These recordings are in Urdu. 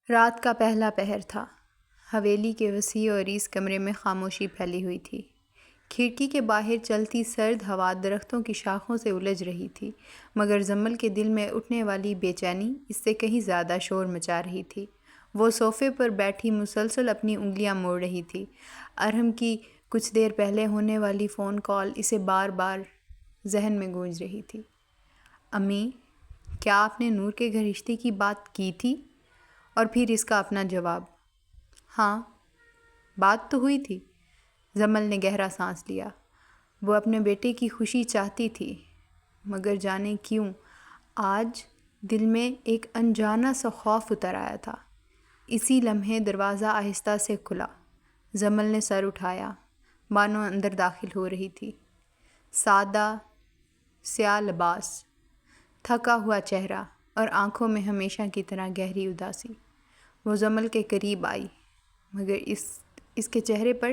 رات کا پہلا پہر تھا۔ حویلی کے وسیع اور عریض کمرے میں خاموشی پھیلی ہوئی تھی۔ کھڑکی کے باہر چلتی سرد ہوا درختوں کی شاخوں سے الجھ رہی تھی، مگر زمل کے دل میں اٹھنے والی بے چینی اس سے کہیں زیادہ شور مچا رہی تھی۔ وہ صوفے پر بیٹھی مسلسل اپنی انگلیاں موڑ رہی تھی۔ ارحم کی کچھ دیر پہلے ہونے والی فون کال اسے بار بار ذہن میں گونج رہی تھی۔ امی، کیا آپ نے نور کے گھر رشتے کی بات کی تھی؟ اور پھر اس کا اپنا جواب، ہاں، بات تو ہوئی تھی۔ زمل نے گہرا سانس لیا۔ وہ اپنے بیٹے کی خوشی چاہتی تھی، مگر جانے کیوں آج دل میں ایک انجانا سا خوف اتر آیا تھا۔ اسی لمحے دروازہ آہستہ سے کھلا۔ زمل نے سر اٹھایا۔ بانو اندر داخل ہو رہی تھی۔ سادہ سیاہ لباس، تھکا ہوا چہرہ اور آنکھوں میں ہمیشہ کی طرح گہری اداسی۔ وہ زمل کے قریب آئی، مگر اس کے چہرے پر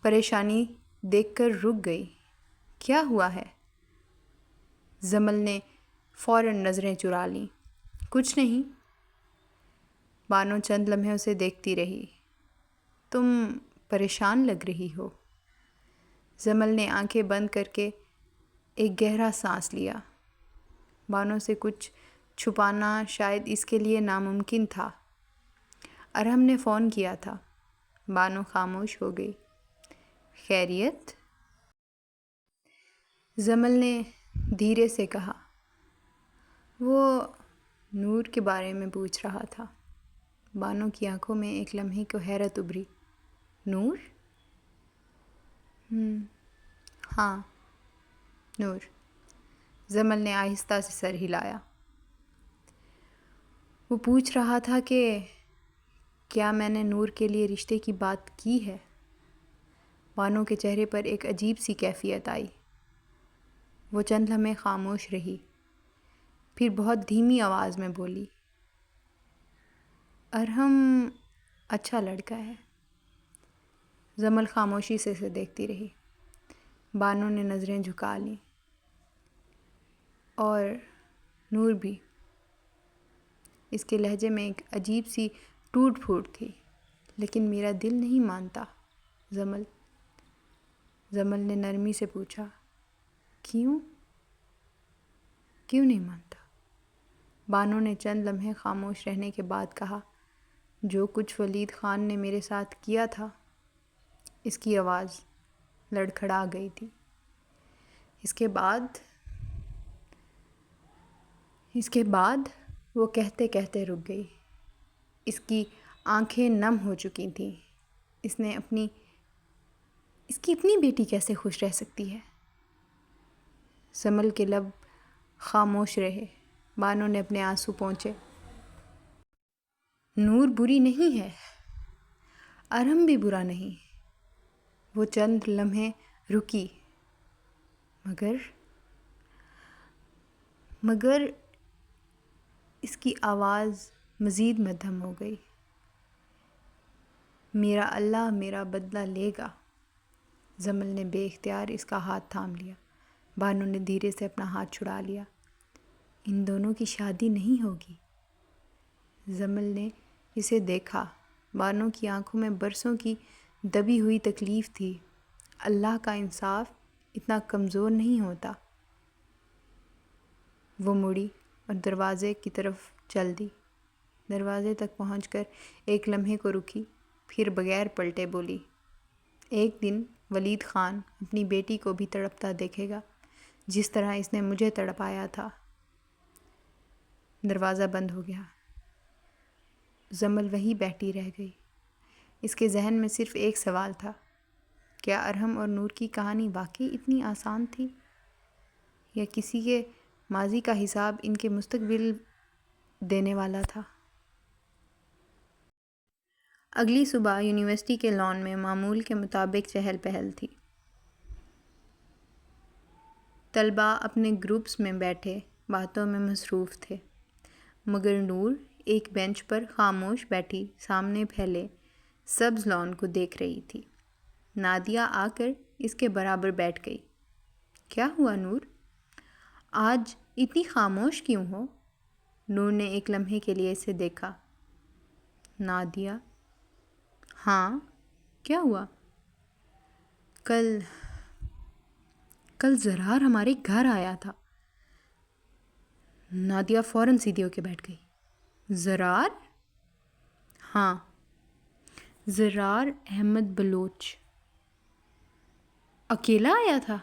پریشانی دیکھ کر رک گئی۔ کیا ہوا ہے؟ زمل نے فوراً نظریں چرا لیں۔ کچھ نہیں۔ بانو چند لمحے اسے دیکھتی رہی۔ تم پریشان لگ رہی ہو۔ زمل نے آنکھیں بند کر کے ایک گہرا سانس لیا۔ بانو سے کچھ چھپانا شاید اس کے لیے ناممکن تھا۔ ارحم نے فون کیا تھا۔ بانو خاموش ہو گئی۔ خیریت؟ زمل نے دھیرے سے کہا۔ وہ نور کے بارے میں پوچھ رہا تھا۔ بانو کی آنکھوں میں ایک لمحے کو حیرت ابھری۔ نور؟ ہاں، نور۔ زمل نے آہستہ سے سر ہلایا۔ وہ پوچھ رہا تھا کہ کیا میں نے نور کے لیے رشتے کی بات کی ہے؟ بانو کے چہرے پر ایک عجیب سی کیفیت آئی۔ وہ چند لمحے خاموش رہی، پھر بہت دھیمی آواز میں بولی، ارحم اچھا لڑکا ہے۔ زمل خاموشی سے اسے دیکھتی رہی۔ بانو نے نظریں جھکا لیں۔ اور نور بھی۔ اس کے لہجے میں ایک عجیب سی ٹوٹ پھوٹ تھی۔ لیکن میرا دل نہیں مانتا زمل۔ زمل نے نرمی سے پوچھا، کیوں نہیں مانتا؟ بانو نے چند لمحے خاموش رہنے کے بعد کہا، جو کچھ ولید خان نے میرے ساتھ کیا تھا۔ اس کی آواز لڑکھڑا گئی تھی۔ اس کے بعد وہ کہتے کہتے رک گئی۔ اس کی آنکھیں نم ہو چکی تھیں۔ اس کی اپنی بیٹی کیسے خوش رہ سکتی ہے؟ زمل کے لب خاموش رہے۔ بانو نے اپنے آنسو پونچھے۔ نور بری نہیں ہے، ارحم بھی برا نہیں۔ وہ چند لمحے رکی، مگر اس کی آواز مزید مدھم ہو گئی۔ میرا اللہ میرا بدلہ لے گا۔ زمل نے بے اختیار اس کا ہاتھ تھام لیا۔ بانو نے دھیرے سے اپنا ہاتھ چھڑا لیا۔ ان دونوں کی شادی نہیں ہوگی۔ زمل نے اسے دیکھا۔ بانو کی آنکھوں میں برسوں کی دبی ہوئی تکلیف تھی۔ اللہ کا انصاف اتنا کمزور نہیں ہوتا۔ وہ مڑی اور دروازے کی طرف چل دی۔ دروازے تک پہنچ کر ایک لمحے کو رکی، پھر بغیر پلٹے بولی، ایک دن ولید خان اپنی بیٹی کو بھی تڑپتا دیکھے گا جس طرح اس نے مجھے تڑپایا تھا۔ دروازہ بند ہو گیا۔ زمل وہیں بیٹھی رہ گئی۔ اس کے ذہن میں صرف ایک سوال تھا، کیا ارحم اور نور کی کہانی واقعی اتنی آسان تھی، یا کسی کے ماضی کا حساب ان کے مستقبل دینے والا تھا؟ اگلی صبح یونیورسٹی کے لان میں معمول کے مطابق چہل پہل تھی۔ طلباء اپنے گروپس میں بیٹھے باتوں میں مصروف تھے، مگر نور ایک بینچ پر خاموش بیٹھی سامنے پھیلے سبز لان کو دیکھ رہی تھی۔ نادیہ آ کر اس کے برابر بیٹھ گئی۔ کیا ہوا نور؟ آج اتنی خاموش کیوں ہو؟ نور نے ایک لمحے کے لیے اسے دیکھا۔ نادیہ: ہاں، کیا ہوا؟ کل زرار ہمارے گھر آیا تھا۔ نادیہ فوراً سیدھی ہو کے بیٹھ گئی۔ زرار؟ ہاں، زرار احمد بلوچ۔ اکیلا آیا تھا؟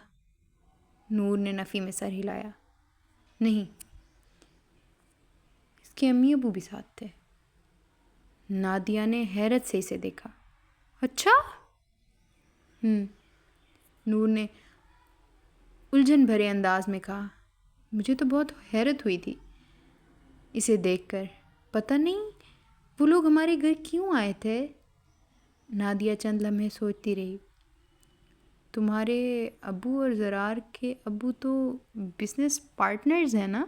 نور نے نفی میں سر ہلایا۔ نہیں، اس کے امی ابو بھی ساتھ تھے۔ نادیہ نے حیرت سے اسے دیکھا۔ اچھا؟ نور نے الجھن بھرے انداز میں کہا۔ مجھے تو بہت حیرت ہوئی تھی اسے دیکھ کر۔ پتہ نہیں وہ لوگ ہمارے گھر کیوں آئے تھے؟ نادیہ چند لمحے سوچتی رہی۔ تمہارے ابو اور زرار کے ابو تو بزنس پارٹنرز ہیں نا؟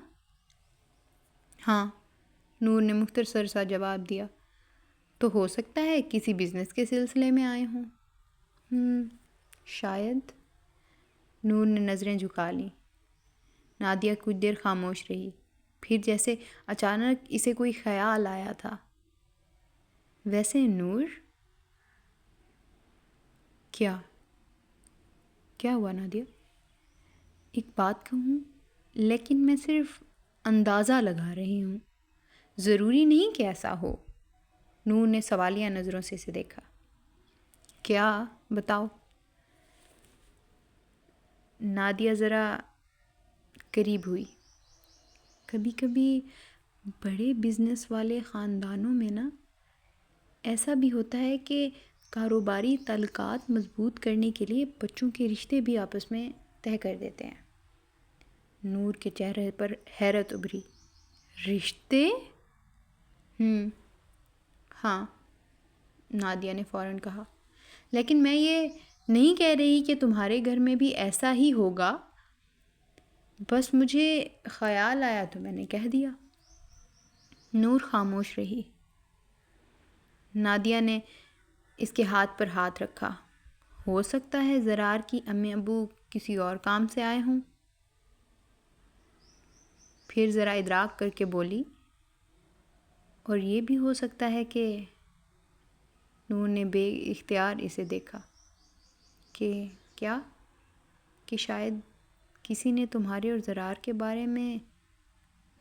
ہاں، نور نے مختصر سا جواب دیا۔ تو ہو سکتا ہے کسی بزنس کے سلسلے میں آئے ہوں۔ شاید۔ نور نے نظریں جھکا لیں۔ نادیہ کچھ دیر خاموش رہی، پھر جیسے اچانک اسے کوئی خیال آیا تھا۔ ویسے نور، کیا ہوا نادیہ؟ ایک بات کہوں، لیکن میں صرف اندازہ لگا رہی ہوں، ضروری نہیں کہ ایسا ہو۔ نور نے سوالیہ نظروں سے اسے دیکھا۔ کیا؟ بتاؤ۔ نادیہ ذرا قریب ہوئی۔ کبھی کبھی بڑے بزنس والے خاندانوں میں نا ایسا بھی ہوتا ہے کہ کاروباری تعلقات مضبوط کرنے کے لیے بچوں کے رشتے بھی آپس میں طے کر دیتے ہیں۔ نور کے چہرے پر حیرت ابھری۔ رشتے؟ ہاں، نادیہ نے فوراً کہا۔ لیکن میں یہ نہیں کہہ رہی کہ تمہارے گھر میں بھی ایسا ہی ہوگا، بس مجھے خیال آیا تو میں نے کہہ دیا۔ نور خاموش رہی۔ نادیہ نے اس کے ہاتھ پر ہاتھ رکھا۔ ہو سکتا ہے زرار کی امی ابو کسی اور کام سے آئے ہوں۔ پھر ذرا ادراک کر کے بولی، اور یہ بھی ہو سکتا ہے کہ… نور نے بے اختیار اسے دیکھا۔ کیا؟ کہ شاید کسی نے تمہارے اور زرار کے بارے میں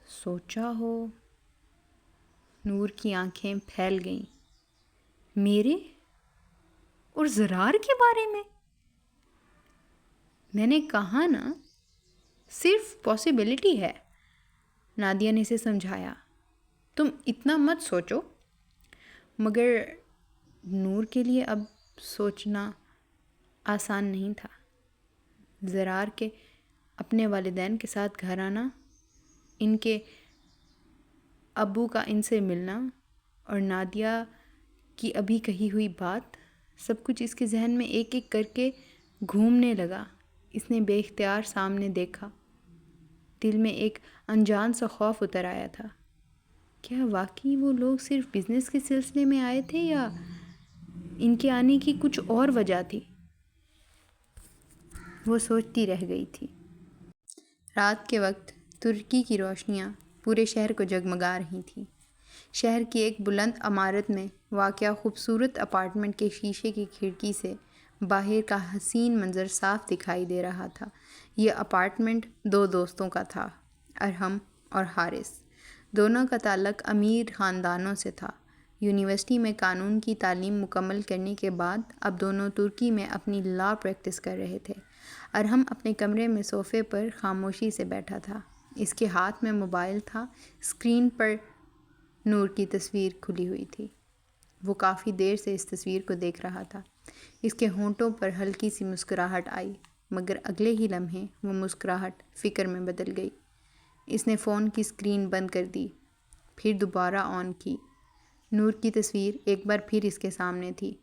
سوچا ہو۔ نور کی آنکھیں پھیل گئیں۔ میرے اور زرار کے بارے میں؟ میں نے کہا نا، صرف پاسبلٹی ہے۔ نادیہ نے اسے سمجھایا۔ تم اتنا مت سوچو۔ مگر نور کے لیے اب سوچنا آسان نہیں تھا۔ زرار کے اپنے والدین کے ساتھ گھر آنا، ان کے ابو کا ان سے ملنا، اور نادیہ کی ابھی کہی ہوئی بات، سب کچھ اس کے ذہن میں ایک ایک کر کے گھومنے لگا۔ اس نے بے اختیار سامنے دیکھا۔ دل میں ایک انجان سا خوف اتر آیا تھا۔ کیا واقعی وہ لوگ صرف بزنس کے سلسلے میں آئے تھے، یا ان کے آنے کی کچھ اور وجہ تھی؟ وہ سوچتی رہ گئی تھی۔ رات کے وقت ترکی کی روشنیاں پورے شہر کو جگمگا رہی تھیں۔ شہر کی ایک بلند عمارت میں واقع خوبصورت اپارٹمنٹ کے شیشے کی کھڑکی سے باہر کا حسین منظر صاف دکھائی دے رہا تھا۔ یہ اپارٹمنٹ دو دوستوں کا تھا، ارحم اور حارث۔ دونوں کا تعلق امیر خاندانوں سے تھا۔ یونیورسٹی میں قانون کی تعلیم مکمل کرنے کے بعد اب دونوں ترکی میں اپنی لاء پریکٹس کر رہے تھے۔ ارحم اپنے کمرے میں صوفے پر خاموشی سے بیٹھا تھا۔ اس کے ہاتھ میں موبائل تھا۔ اسکرین پر نور کی تصویر کھلی ہوئی تھی۔ وہ کافی دیر سے اس تصویر کو دیکھ رہا تھا۔ اس کے ہونٹوں پر ہلکی سی مسکراہٹ آئی، مگر اگلے ہی لمحے وہ مسکراہٹ فکر میں بدل گئی۔ اس نے فون کی اسکرین بند کر دی، پھر دوبارہ آن کی۔ نور کی تصویر ایک بار پھر اس کے سامنے تھی۔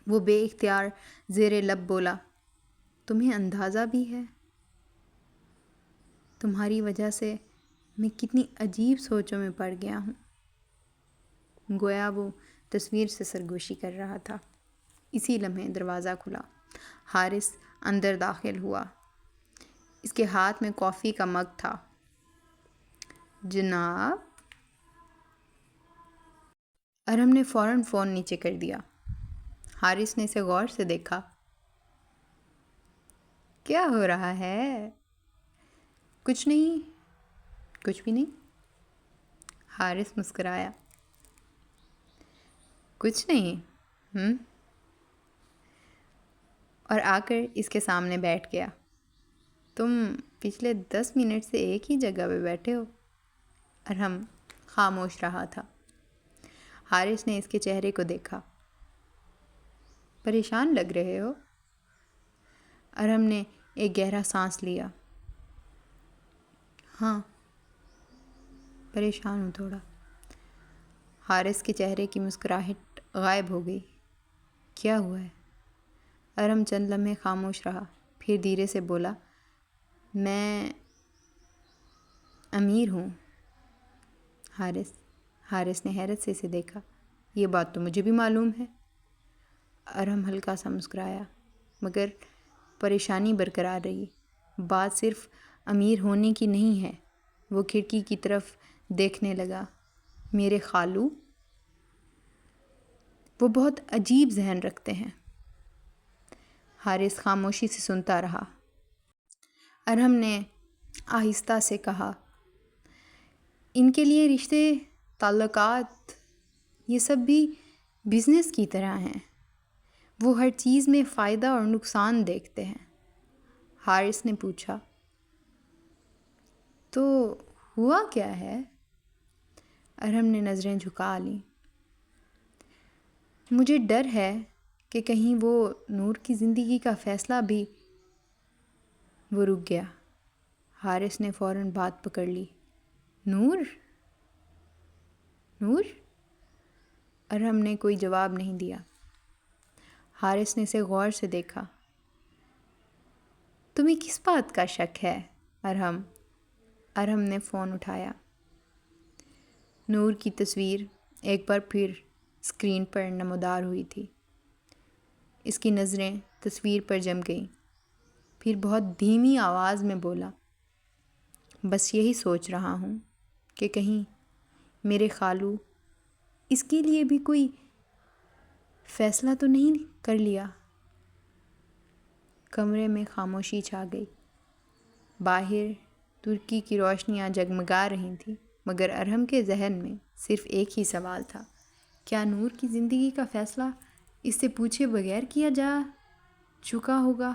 وہ بے اختیار زیر لب بولا، تمہیں اندازہ بھی ہے تمہاری وجہ سے میں کتنی عجیب سوچوں میں پڑ گیا ہوں؟ گویا وہ تصویر سے سرگوشی کر رہا تھا۔ اسی لمحے دروازہ کھلا۔ حارث اندر داخل ہوا۔ اس کے ہاتھ میں کافی کا مگ تھا۔ جناب؟ ارہم نے فوراً فون نیچے کر دیا۔ حارث نے اسے غور سے دیکھا۔ کیا ہو رہا ہے؟ کچھ نہیں، کچھ بھی نہیں۔ حارث مسکرایا۔ کچھ نہیں اور آ کر اس کے سامنے بیٹھ گیا۔ تم پچھلے 10 منٹ سے ایک ہی جگہ پہ بیٹھے ہو۔ ارہم خاموش رہا تھا۔ حارث نے اس کے چہرے کو دیکھا۔ پریشان لگ رہے ہو؟ ارہم نے ایک گہرا سانس لیا۔ ہاں، پریشان ہوں تھوڑا۔ حارث کے چہرے کی مسکراہٹ غائب ہو گئی۔ کیا ہوا ہے؟ ارہم چند لمحے خاموش رہا، پھر دھیرے سے بولا، میں امیر ہوں۔ حارث نے حیرت سے اسے دیکھا۔ یہ بات تو مجھے بھی معلوم ہے۔ ارہم ہلکا سا مسکرایا، مگر پریشانی برقرار رہی۔ بات صرف امیر ہونے کی نہیں ہے۔ وہ کھڑکی کی طرف دیکھنے لگا۔ میرے خالو، وہ بہت عجیب ذہن رکھتے ہیں۔ حارث خاموشی سے سنتا رہا۔ ارہم نے آہستہ سے کہا، ان کے لیے رشتے، تعلقات، یہ سب بھی بزنس کی طرح ہیں۔ وہ ہر چیز میں فائدہ اور نقصان دیکھتے ہیں۔ حارث نے پوچھا، تو ہوا کیا ہے؟ ارہم نے نظریں جھکا لیں۔ مجھے ڈر ہے کہ کہیں وہ نور کی زندگی کا فیصلہ بھی۔ وہ رک گیا۔ حارث نے فوراً بات پکڑ لی۔ نور؟ ارہم نے کوئی جواب نہیں دیا۔ حارث نے اسے غور سے دیکھا۔ تمہیں کس بات کا شک ہے ارہم نے فون اٹھایا۔ نور کی تصویر ایک بار پھر اسکرین پر نمودار ہوئی تھی۔ اس کی نظریں تصویر پر جم گئیں، پھر بہت دھیمی آواز میں بولا، بس یہی سوچ رہا ہوں کہ کہیں میرے خالو اس کے لیے بھی کوئی فیصلہ تو نہیں کر لیا۔ کمرے میں خاموشی چھا گئی۔ باہر ترکی کی روشنیاں جگمگا رہی تھیں، مگر ارہم کے ذہن میں صرف ایک ہی سوال تھا، کیا نور کی زندگی کا فیصلہ اس سے پوچھے بغیر کیا جا چکا ہوگا؟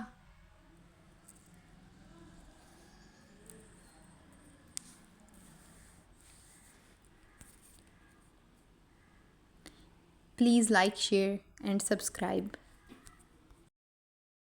Please like, share and subscribe.